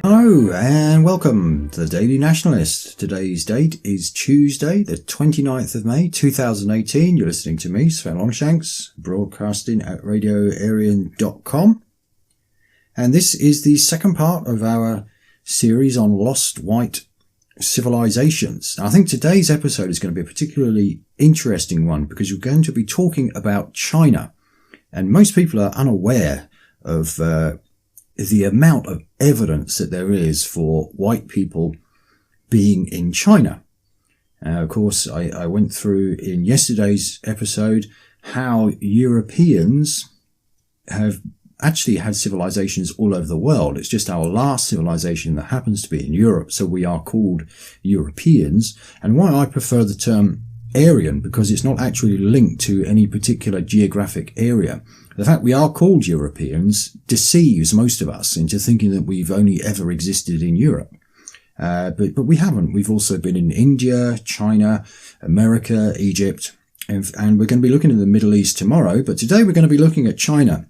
Hello and welcome to the Daily Nationalist. Today's date is Tuesday, the 29th of May 2018. You're listening to me, Sven Longshanks, broadcasting at radioarian.com. And this is the second part of our series on lost white civilizations. I think today's episode is going to be a particularly interesting one because you're going to be talking about China. And most people are unaware of the amount of evidence that there is for white people being in China. Of course, I went through in yesterday's episode how Europeans have actually had civilizations all over the world. It's just our last civilization that happens to be in Europe, so we are called Europeans. And why I prefer the term Aryan, because it's not actually linked to any particular geographic area. The fact we are called Europeans deceives most of us into thinking that we've only ever existed in Europe. But we haven't. We've also been in India, China, America, Egypt, and we're going to be looking at the Middle East tomorrow. But today we're going to be looking at China.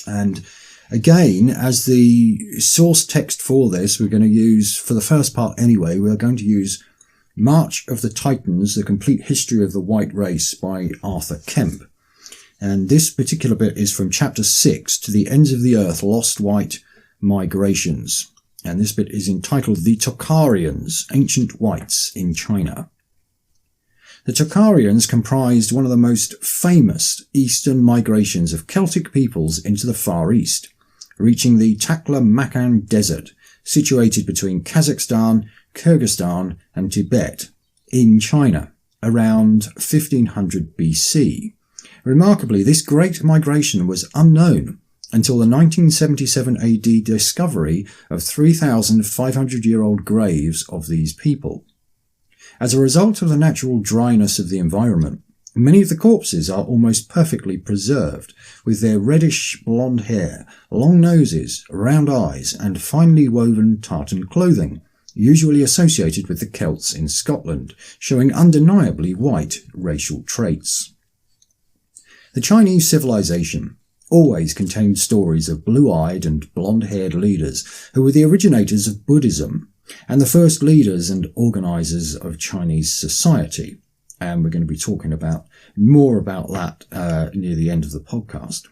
And again, as the source text for this, we're going to use, for the first part anyway, we're going to use March of the Titans, The Complete History of the White Race by Arthur Kemp. And this particular bit is from chapter 6, To the Ends of the Earth, Lost White Migrations. And this bit is entitled The Tocharians, Ancient Whites in China. The Tocharians comprised one of the most famous eastern migrations of Celtic peoples into the Far East, reaching the Taklamakan Desert, situated between Kazakhstan, Kyrgyzstan and Tibet, in China, around 1500 BC. Remarkably, this great migration was unknown until the 1977 AD discovery of 3,500-year-old graves of these people. As a result of the natural dryness of the environment, many of the corpses are almost perfectly preserved, with their reddish blonde hair, long noses, round eyes, and finely woven tartan clothing, usually associated with the Celts in Scotland, showing undeniably white racial traits. The Chinese civilization always contained stories of blue-eyed and blonde-haired leaders who were the originators of Buddhism and the first leaders and organizers of Chinese society. And we're going to be talking about more about that near the end of the podcast.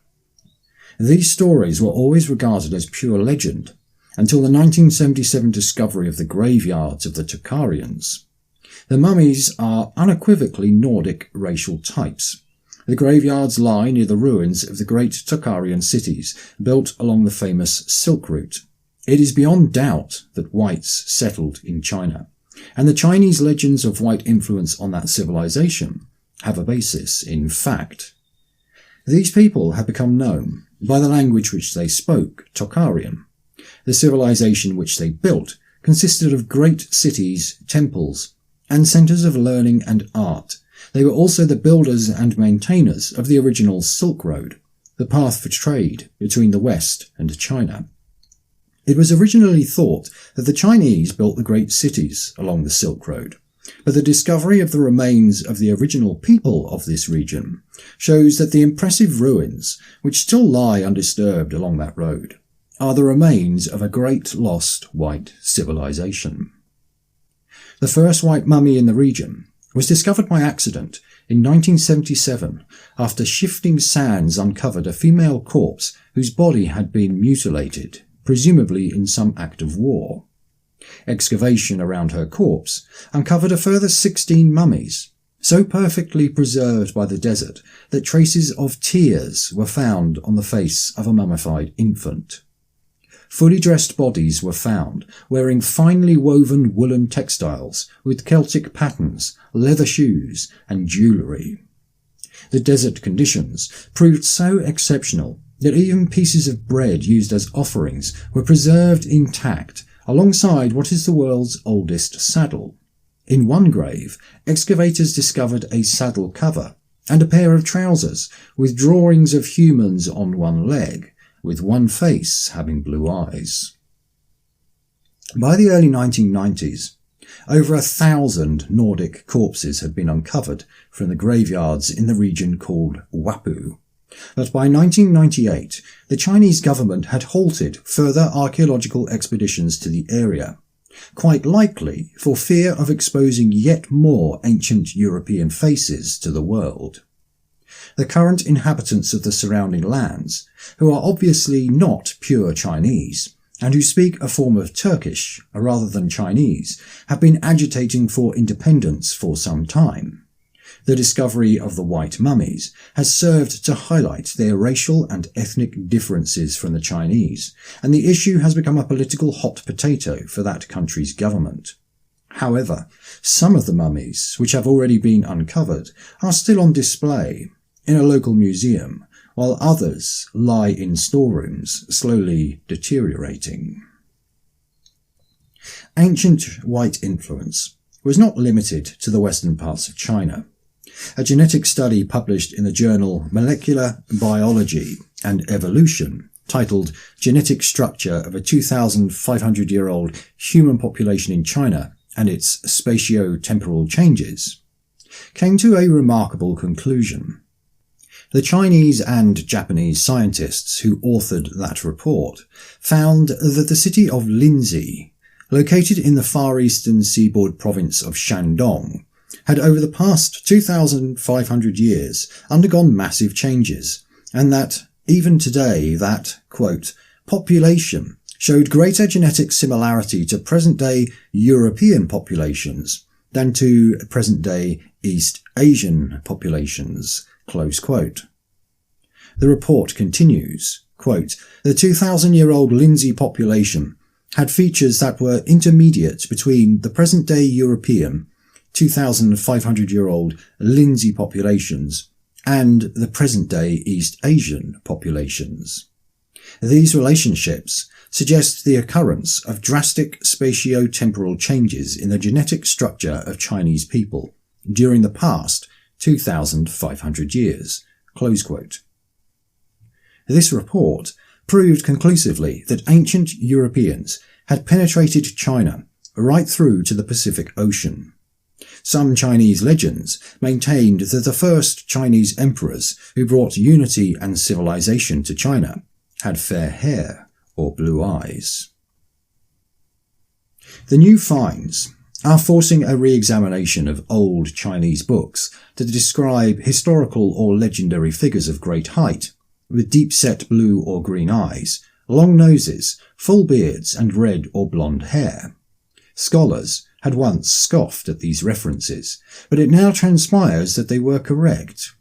These stories were always regarded as pure legend until the 1977 discovery of the graveyards of the Tocharians. The mummies are unequivocally Nordic racial types. The graveyards lie near the ruins of the great Tocharian cities built along the famous Silk Route. It is beyond doubt that whites settled in China, and the Chinese legends of white influence on that civilization have a basis in fact. These people have become known by the language which they spoke, Tocharian. The civilization which they built consisted of great cities, temples, and centres of learning and art. They were also the builders and maintainers of the original Silk Road, the path for trade between the West and China. It was originally thought that the Chinese built the great cities along the Silk Road, but the discovery of the remains of the original people of this region shows that the impressive ruins, which still lie undisturbed along that road, are the remains of a great lost white civilization. The first white mummy in the region was discovered by accident in 1977 after shifting sands uncovered a female corpse whose body had been mutilated, presumably in some act of war. Excavation around her corpse uncovered a further 16 mummies, so perfectly preserved by the desert that traces of tears were found on the face of a mummified infant. Fully dressed bodies were found, wearing finely woven woolen textiles with Celtic patterns, leather shoes, and jewellery. The desert conditions proved so exceptional that even pieces of bread used as offerings were preserved intact alongside what is the world's oldest saddle. In one grave, excavators discovered a saddle cover and a pair of trousers with drawings of humans on one leg, with one face having blue eyes. By the early 1990s, over 1,000 Nordic corpses had been uncovered from the graveyards in the region called Wapu, But by 1998, the Chinese government had halted further archaeological expeditions to the area, quite likely for fear of exposing yet more ancient European faces to the world. The current inhabitants of the surrounding lands, who are obviously not pure Chinese, and who speak a form of Turkish rather than Chinese, have been agitating for independence for some time. The discovery of the white mummies has served to highlight their racial and ethnic differences from the Chinese, and the issue has become a political hot potato for that country's government. However, some of the mummies, which have already been uncovered, are still on display in a local museum, while others lie in storerooms, slowly deteriorating. Ancient white influence was not limited to the western parts of China. A genetic study published in the journal Molecular Biology and Evolution, titled Genetic Structure of a 2,500-Year-Old Human Population in China and its Spatio-Temporal Changes, came to a remarkable conclusion. The Chinese and Japanese scientists who authored that report found that the city of Linzi, located in the far eastern seaboard province of Shandong, had over the past 2,500 years undergone massive changes, and that even today that, quote, population showed greater genetic similarity to present-day European populations than to present-day East Asian populations, close quote. The report continues, quote, the 2,000-year-old Linzi population had features that were intermediate between the present-day European 2,500-year-old Linzi populations and the present-day East Asian populations. These relationships suggest the occurrence of drastic spatio-temporal changes in the genetic structure of Chinese people during the past 2,500 years. Close quote. This report proved conclusively that ancient Europeans had penetrated China right through to the Pacific Ocean. Some Chinese legends maintained that the first Chinese emperors who brought unity and civilization to China had fair hair or blue eyes. The new finds are forcing a re-examination of old Chinese books to describe historical or legendary figures of great height, with deep-set blue or green eyes, long noses, full beards, and red or blonde hair. Scholars had once scoffed at these references, but it now transpires that they were correct.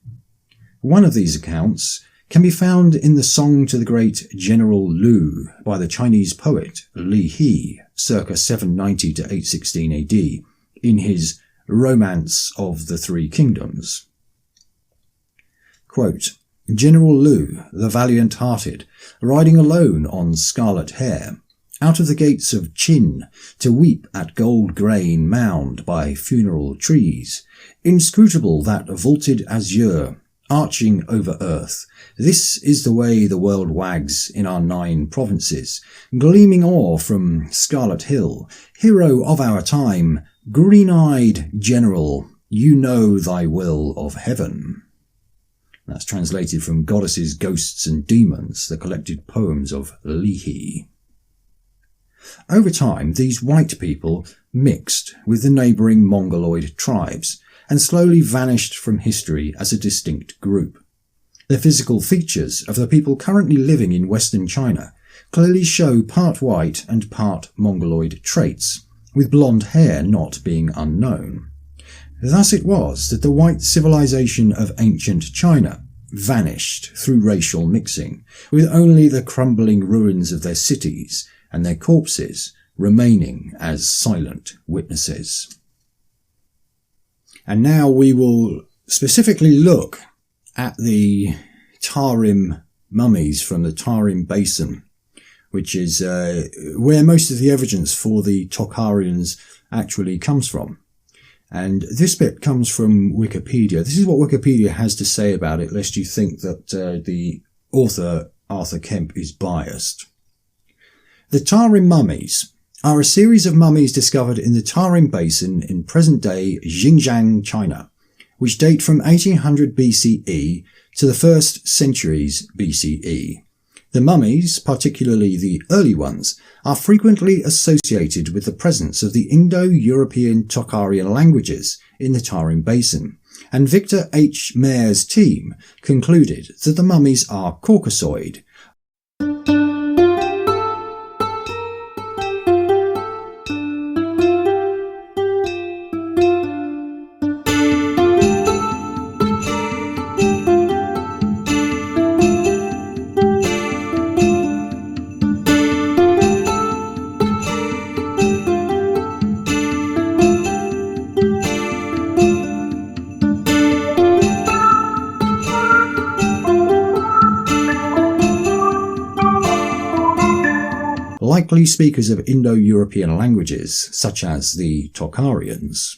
One of these accounts can be found in the Song to the Great General Lu by the Chinese poet Li He, circa 790 to 816 AD, in his Romance of the Three Kingdoms. Quote, General Lu, the valiant-hearted, riding alone on scarlet hare, out of the gates of Qin to weep at gold grain mound by funeral trees, inscrutable that vaulted azure, arching over earth. This is the way the world wags in our 9 provinces, gleaming ore from Scarlet Hill, hero of our time, green-eyed general, you know thy will of heaven. That's translated from Goddesses, Ghosts and Demons, the collected poems of Li He. Over time, these white people mixed with the neighbouring Mongoloid tribes and slowly vanished from history as a distinct group. The physical features of the people currently living in Western China clearly show part white and part Mongoloid traits, with blonde hair not being unknown. Thus it was that the white civilization of ancient China vanished through racial mixing, with only the crumbling ruins of their cities and their corpses remaining as silent witnesses. And now we will specifically look at the Tarim mummies from the Tarim Basin, which is where most of the evidence for the Tokharians actually comes from. And this bit comes from Wikipedia. This is what Wikipedia has to say about it, lest you think that the author, Arthur Kemp, is biased. The Tarim mummies are a series of mummies discovered in the Tarim Basin in present-day Xinjiang, China, which date from 1800 BCE to the first centuries BCE. The mummies, particularly the early ones, are frequently associated with the presence of the Indo-European Tocharian languages in the Tarim Basin, and Victor H. Mayer's team concluded that the mummies are Caucasoid. Likely speakers of Indo-European languages, such as the Tocharians.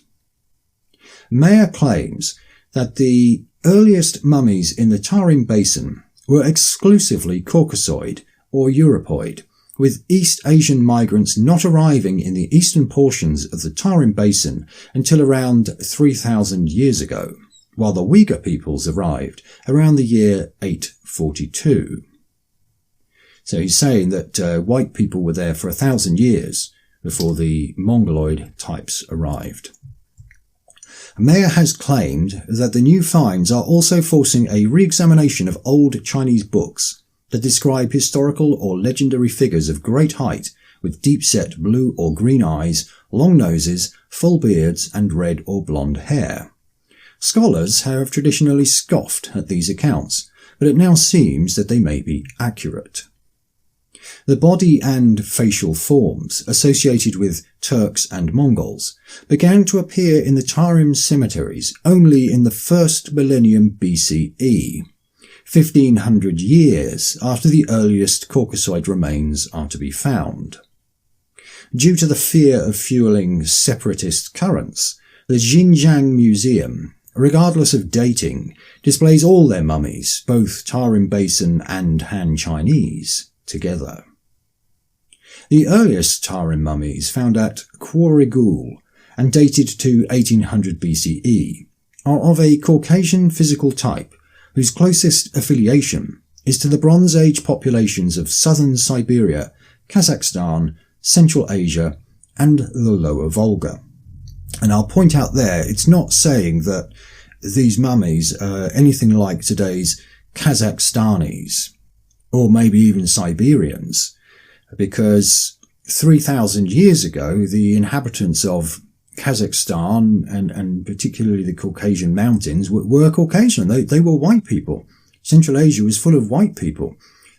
Mayer claims that the earliest mummies in the Tarim Basin were exclusively Caucasoid or Europoid, with East Asian migrants not arriving in the eastern portions of the Tarim Basin until around 3,000 years ago, while the Uyghur peoples arrived around the year 842. So he's saying that white people were there for 1,000 years before the Mongoloid types arrived. Mayer has claimed that the new finds are also forcing a re-examination of old Chinese books that describe historical or legendary figures of great height with deep-set blue or green eyes, long noses, full beards, and red or blonde hair. Scholars have traditionally scoffed at these accounts, but it now seems that they may be accurate. The body and facial forms associated with Turks and Mongols began to appear in the Tarim cemeteries only in the first millennium BCE, 1,500 years after the earliest Caucasoid remains are to be found. Due to the fear of fueling separatist currents, the Xinjiang Museum, regardless of dating, displays all their mummies, both Tarim Basin and Han Chinese, together. The earliest Tarim mummies, found at Quarigul and dated to 1800 BCE, are of a Caucasian physical type whose closest affiliation is to the Bronze Age populations of southern Siberia, Kazakhstan, Central Asia, and the Lower Volga. And I'll point out there, it's not saying that these mummies are anything like today's Kazakhstanis, or maybe even Siberians, because 3,000 years ago, the inhabitants of Kazakhstan and particularly the Caucasian mountains were Caucasian. They were white people. Central Asia was full of white people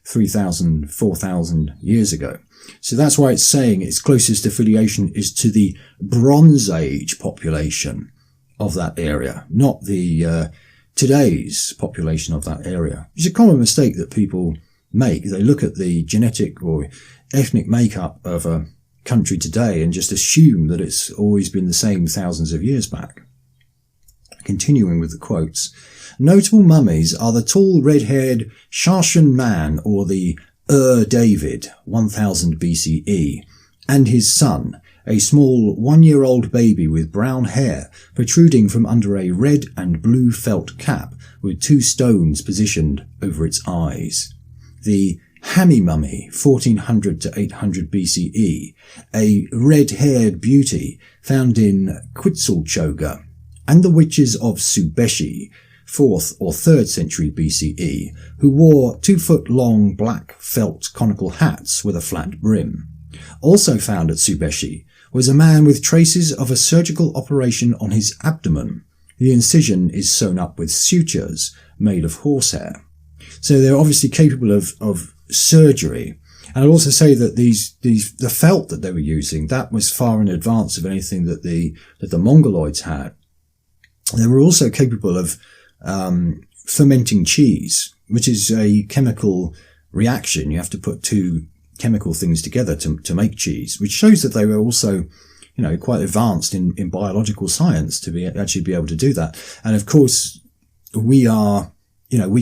3,000, 4,000 years ago. So that's why it's saying its closest affiliation is to the Bronze Age population of that area, not the today's population of that area. It's a common mistake that people make. They look at the genetic or ethnic makeup of a country today and just assume that it's always been the same thousands of years back. Continuing with the quotes, notable mummies are the tall red-haired Shashan man, or the David, 1000 BCE, and his son, a small 1-year-old baby with brown hair protruding from under a red and blue felt cap with 2 stones positioned over its eyes. The Hami mummy, 1400 to 800 BCE, a red-haired beauty found in Quetzalcoatl, and the witches of Subeshi, 4th or 3rd century BCE, who wore 2-foot-long black felt conical hats with a flat brim. Also found at Subeshi was a man with traces of a surgical operation on his abdomen. The incision is sewn up with sutures made of horsehair. So they're obviously capable of surgery. And I'll also say that the felt that they were using, that was far in advance of anything that the Mongoloids had. They were also capable of fermenting cheese, which is a chemical reaction. You have to put 2 chemical things together to make cheese, which shows that they were also, quite advanced in biological science to actually be able to do that. And of course, we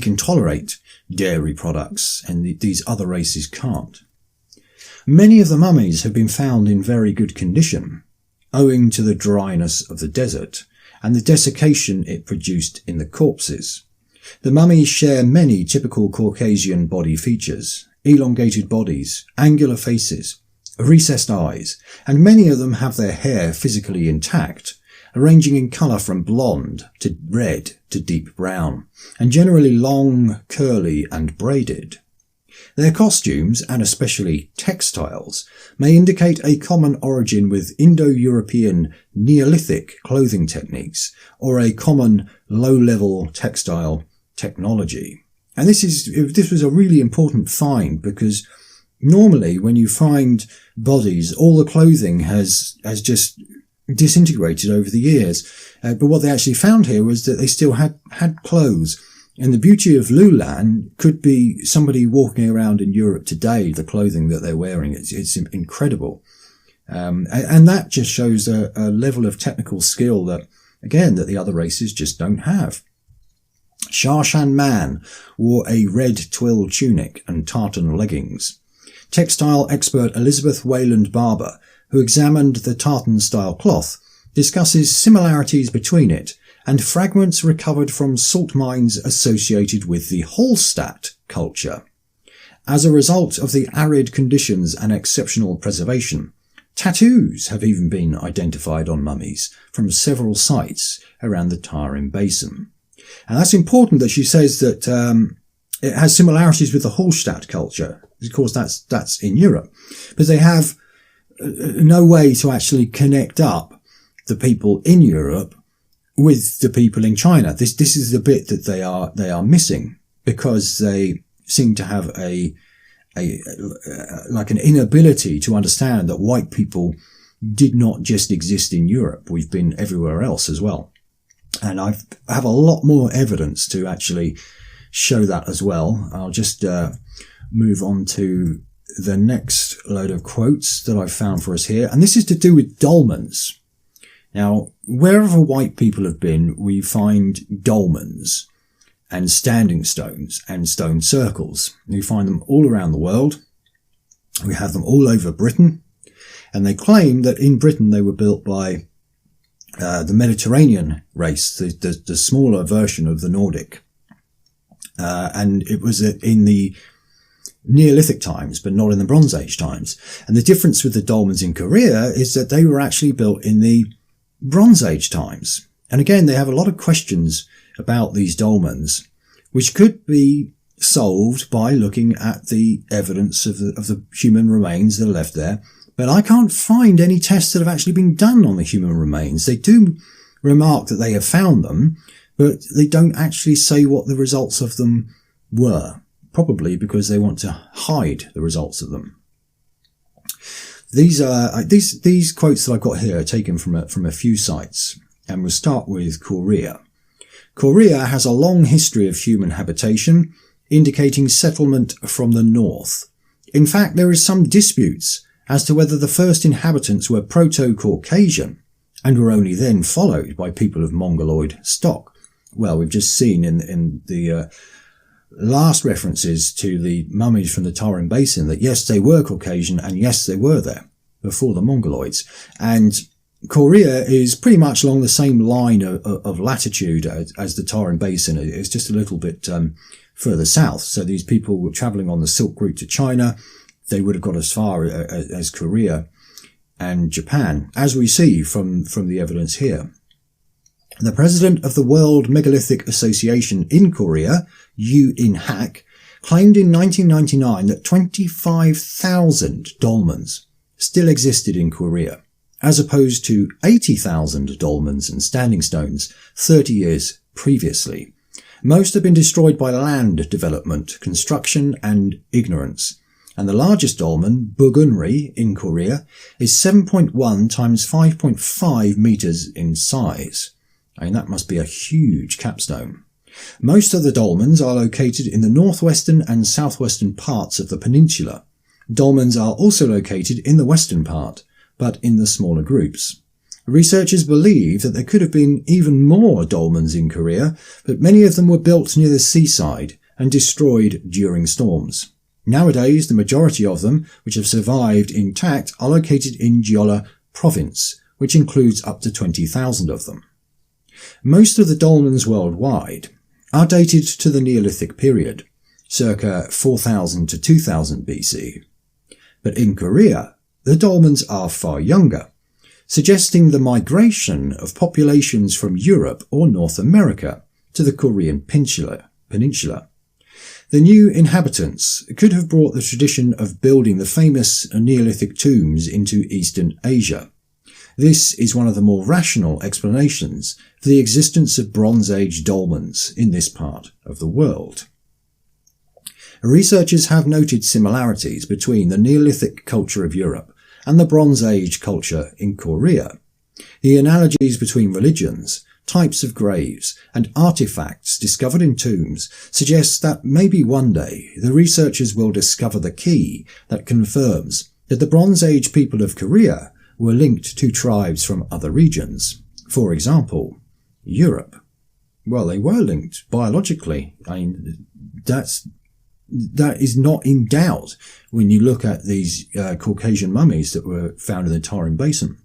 can tolerate dairy products, and these other races can't. Many of the mummies have been found in very good condition, owing to the dryness of the desert and the desiccation it produced in the corpses. The mummies share many typical Caucasian body features: elongated bodies, angular faces, recessed eyes, and many of them have their hair physically intact, ranging in colour from blonde to red to deep brown, and generally long, curly and braided. Their costumes, and especially textiles, may indicate a common origin with Indo-European Neolithic clothing techniques or a common low-level textile technology. And this was a really important find, because normally when you find bodies, all the clothing has just disintegrated over the years. But what they actually found here was that they still had clothes. And the beauty of Lulan could be somebody walking around in Europe today, the clothing that they're wearing. It's incredible. And that just shows a level of technical skill that the other races just don't have. Shashan Man wore a red twill tunic and tartan leggings. Textile expert Elizabeth Wayland Barber, who examined the tartan-style cloth, discusses similarities between it and fragments recovered from salt mines associated with the Hallstatt culture. As a result of the arid conditions and exceptional preservation, tattoos have even been identified on mummies from several sites around the Tarim Basin. And that's important that she says that it has similarities with the Hallstatt culture. Of course, that's in Europe. But they have no way to actually connect up the people in Europe with the people in China. This is the bit that they are missing, because they seem to have an inability to understand that white people did not just exist in Europe. We've been everywhere else as well. And I have a lot more evidence to actually show that as well. I'll just move on to the next load of quotes that I've found for us here. And this is to do with dolmens. Now, wherever white people have been, we find dolmens and standing stones and stone circles. We find them all around the world. We have them all over Britain. And they claim that in Britain they were built by the Mediterranean race, the smaller version of the Nordic. And it was in the Neolithic times, but not in the Bronze Age times. And the difference with the dolmens in Korea is that they were actually built in the Bronze Age times. And again, they have a lot of questions about these dolmens, which could be solved by looking at the evidence of the human remains that are left there. But I can't find any tests that have actually been done on the human remains. They do remark that they have found them, but they don't actually say what the results of them were, probably because they want to hide the results of them. These quotes that I've got here are taken from a few sites, and we'll start with Korea. Korea has a long history of human habitation, indicating settlement from the north. In fact, there is some disputes as to whether the first inhabitants were Proto-Caucasian and were only then followed by people of Mongoloid stock. Well, we've just seen in the last references to the mummies from the Tarim Basin that yes, they were Caucasian, and yes, they were there before the Mongoloids. And Korea is pretty much along the same line of latitude as the Tarim Basin. It's just a little bit further south. So these people were travelling on the Silk Route to China. They would have got as far as Korea and Japan, as we see from the evidence here. The president of the World Megalithic Association in Korea, Yoo In-hak, claimed in 1999 that 25,000 dolmens still existed in Korea, as opposed to 80,000 dolmens and standing stones 30 years previously. Most have been destroyed by land development, construction and ignorance. And the largest dolmen, Bugunri, in Korea, is 7.1 times 5.5 meters in size. I mean, that must be a huge capstone. Most of the dolmens are located in the northwestern and southwestern parts of the peninsula. Dolmens are also located in the western part, but in the smaller groups. Researchers believe that there could have been even more dolmens in Korea, but many of them were built near the seaside and destroyed during storms. Nowadays, the majority of them, which have survived intact, are located in Jeolla province, which includes up to 20,000 of them. Most of the dolmens worldwide are dated to the Neolithic period, circa 4000 to 2000 BC. But in Korea, the dolmens are far younger, suggesting the migration of populations from Europe or North America to the Korean peninsula. The new inhabitants could have brought the tradition of building the famous Neolithic tombs into Eastern Asia. This is one of the more rational explanations for the existence of Bronze Age dolmens in this part of the world. Researchers have noted similarities between the Neolithic culture of Europe and the Bronze Age culture in Korea. The analogies between religions, types of graves, and artifacts discovered in tombs suggests that maybe one day the researchers will discover the key that confirms that the Bronze Age people of Korea were linked to tribes from other regions. For example, Europe. Well, they were linked biologically. I mean, that is not in doubt when you look at these Caucasian mummies that were found in the Tarim Basin.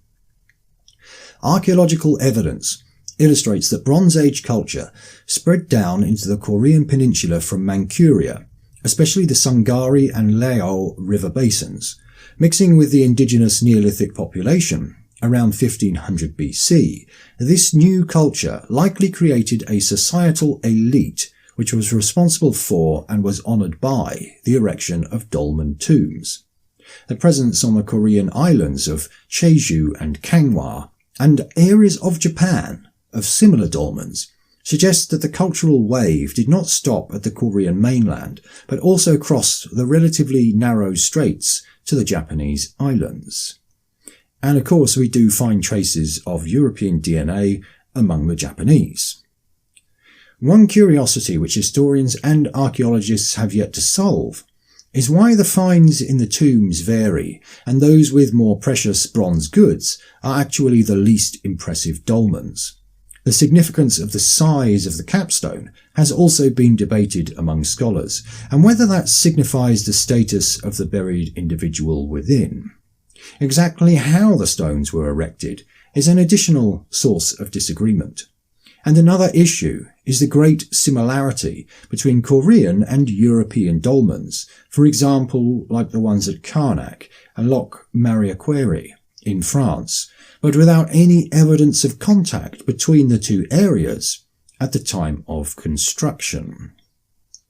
Archaeological evidence illustrates that Bronze Age culture spread down into the Korean peninsula from Manchuria, especially the Sungari and Lao river basins, mixing with the indigenous Neolithic population around 1500 BC. This new culture likely created a societal elite which was responsible for and was honoured by the erection of dolmen tombs. The presence on the Korean islands of Jeju and Kanghwa and areas of Japan of similar dolmens suggests that the cultural wave did not stop at the Korean mainland, but also crossed the relatively narrow straits to the Japanese islands. And of course we do find traces of European DNA among the Japanese. One curiosity which historians and archaeologists have yet to solve is why the finds in the tombs vary and those with more precious bronze goods are actually the least impressive dolmens. The significance of the size of the capstone has also been debated among scholars, and whether that signifies the status of the buried individual within. Exactly how the stones were erected is an additional source of disagreement. And another issue is the great similarity between Korean and European dolmens, for example, like the ones at Karnak and Loch Mariaqueri in France, but without any evidence of contact between the two areas at the time of construction.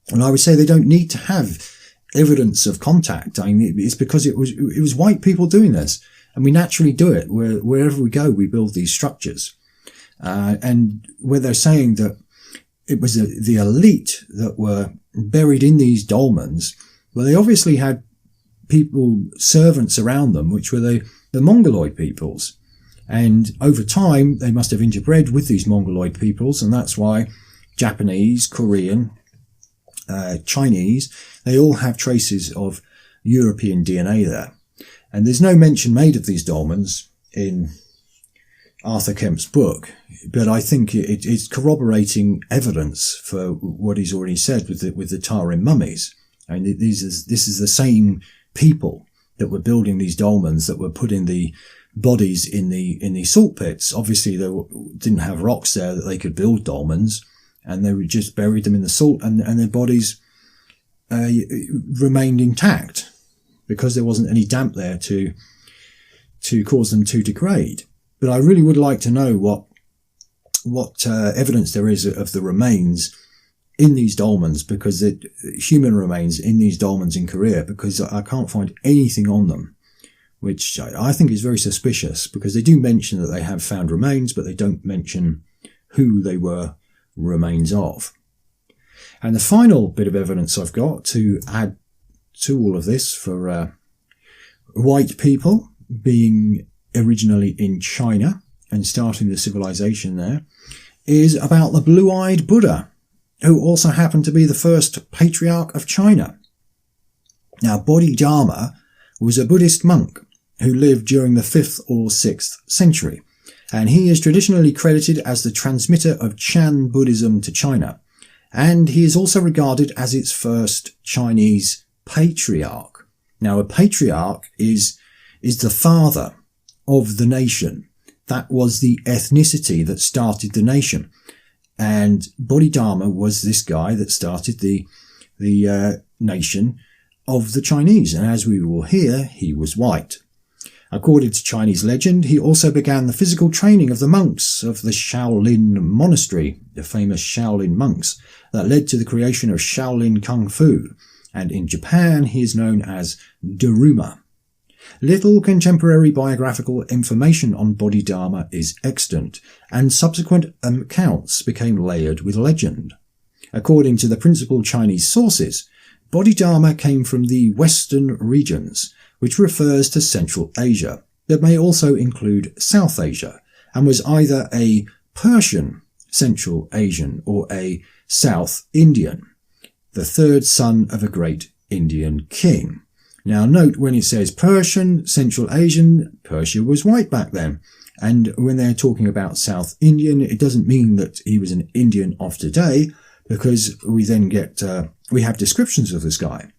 And I would say they don't need to have evidence of contact. I mean, it's because it was white people doing this, and we naturally do it. Wherever we go, we build these structures. And where they're saying that it was the elite that were buried in these dolmens, well, they obviously had people, servants around them, which were the Mongoloid peoples. And over time, they must have interbred with these Mongoloid peoples, and that's why Japanese, Korean, Chinese, they all have traces of European DNA there. And there's no mention made of these dolmens in Arthur Kemp's book, but I think it's corroborating evidence for what he's already said with the Tarim mummies. I mean, this is the same people that were building these dolmens, that were putting the bodies in the salt pits. Obviously, they didn't have rocks there that they could build dolmens, and they would just buried them in the salt, and their bodies remained intact because there wasn't any damp there to cause them to degrade. But I really would like to know what evidence there is of the remains in these dolmens, because human remains in these dolmens in Korea, because I can't find anything on them, which I think is very suspicious, because they do mention that they have found remains, but they don't mention who they were remains of. And the final bit of evidence I've got to add to all of this for white people being originally in China and starting the civilization there is about the blue-eyed Buddha, who also happened to be the first patriarch of China. Now, Bodhidharma was a Buddhist monk who lived during the 5th or 6th century, and he is traditionally credited as the transmitter of Chan Buddhism to China, and he is also regarded as its first Chinese patriarch. Now, a patriarch is the father of the nation. That was the ethnicity that started the nation. And Bodhidharma was this guy that started the nation of the Chinese. And as we will hear, he was white. According to Chinese legend, he also began the physical training of the monks of the Shaolin monastery, the famous Shaolin monks, that led to the creation of Shaolin Kung Fu. And in Japan, he is known as Daruma. Little contemporary biographical information on Bodhidharma is extant, and subsequent accounts became layered with legend. According to the principal Chinese sources, Bodhidharma came from the Western regions, which refers to Central Asia, but may also include South Asia, and was either a Persian Central Asian or a South Indian, the third son of a great Indian king. Now note, when it says Persian, Central Asian, Persia was white back then. And when they're talking about South Indian, it doesn't mean that he was an Indian of today, because we then get, we have descriptions of this guy.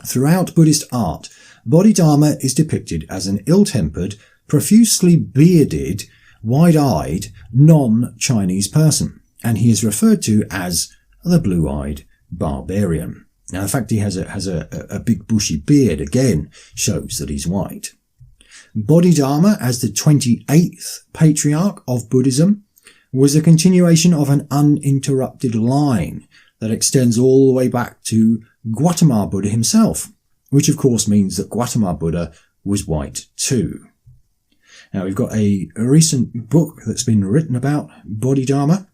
Throughout Buddhist art, Bodhidharma is depicted as an ill-tempered, profusely bearded, wide-eyed, non-Chinese person. And he is referred to as the blue-eyed barbarian. Now, the fact he has a big bushy beard, again, shows that he's white. Bodhidharma, as the 28th patriarch of Buddhism, was a continuation of an uninterrupted line that extends all the way back to Gautama Buddha himself, which of course means that Gautama Buddha was white too. Now, we've got a recent book that's been written about Bodhidharma.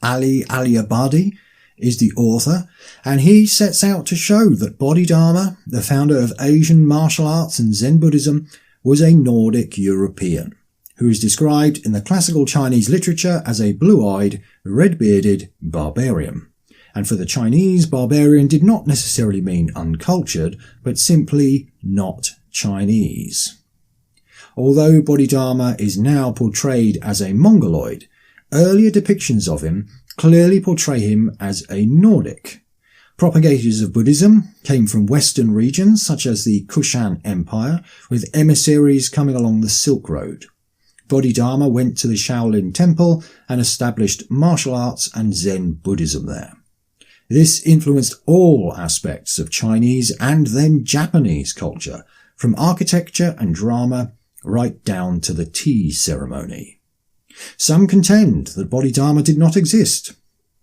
Ali Aliabadi is the author, and he sets out to show that Bodhidharma, the founder of Asian martial arts and Zen Buddhism, was a Nordic European, who is described in the classical Chinese literature as a blue-eyed, red-bearded barbarian. And for the Chinese, barbarian did not necessarily mean uncultured, but simply not Chinese. Although Bodhidharma is now portrayed as a Mongoloid, earlier depictions of him clearly portray him as a Nordic. Propagators of Buddhism came from Western regions such as the Kushan Empire, with emissaries coming along the Silk Road. Bodhidharma went to the Shaolin Temple and established martial arts and Zen Buddhism there. This influenced all aspects of Chinese and then Japanese culture, from architecture and drama right down to the tea ceremony. Some contend that Bodhidharma did not exist.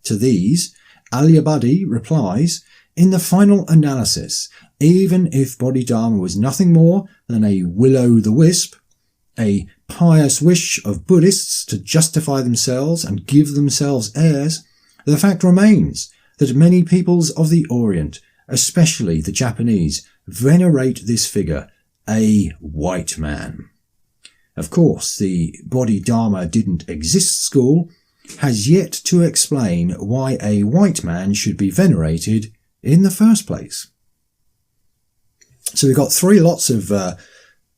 To these, Aliabadi replies, in the final analysis, even if Bodhidharma was nothing more than a will-o'-the-wisp, a pious wish of Buddhists to justify themselves and give themselves airs, the fact remains that many peoples of the Orient, especially the Japanese, venerate this figure, a white man. Of course, the Bodhidharma didn't exist school has yet to explain why a white man should be venerated in the first place. So we've got three lots of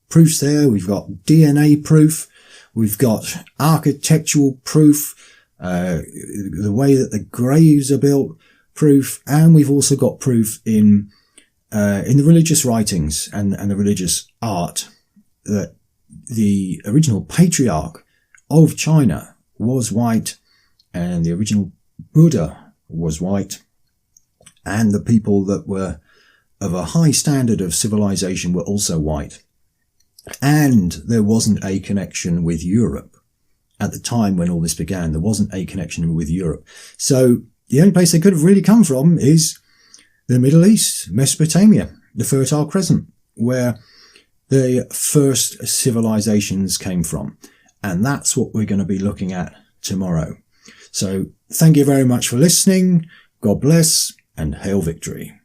proofs there. We've got DNA proof, we've got architectural proof, the way that the graves are built proof, and we've also got proof in the religious writings and the religious art that the original patriarch of China was white, and the original Buddha was white, and the people that were of a high standard of civilization were also white. And there wasn't a connection with Europe. At the time when all this began, there wasn't a connection with Europe. So the only place they could have really come from is the Middle East, Mesopotamia, the Fertile Crescent, where the first civilizations came from. And that's what we're going to be looking at tomorrow. So thank you very much for listening. God bless and hail victory.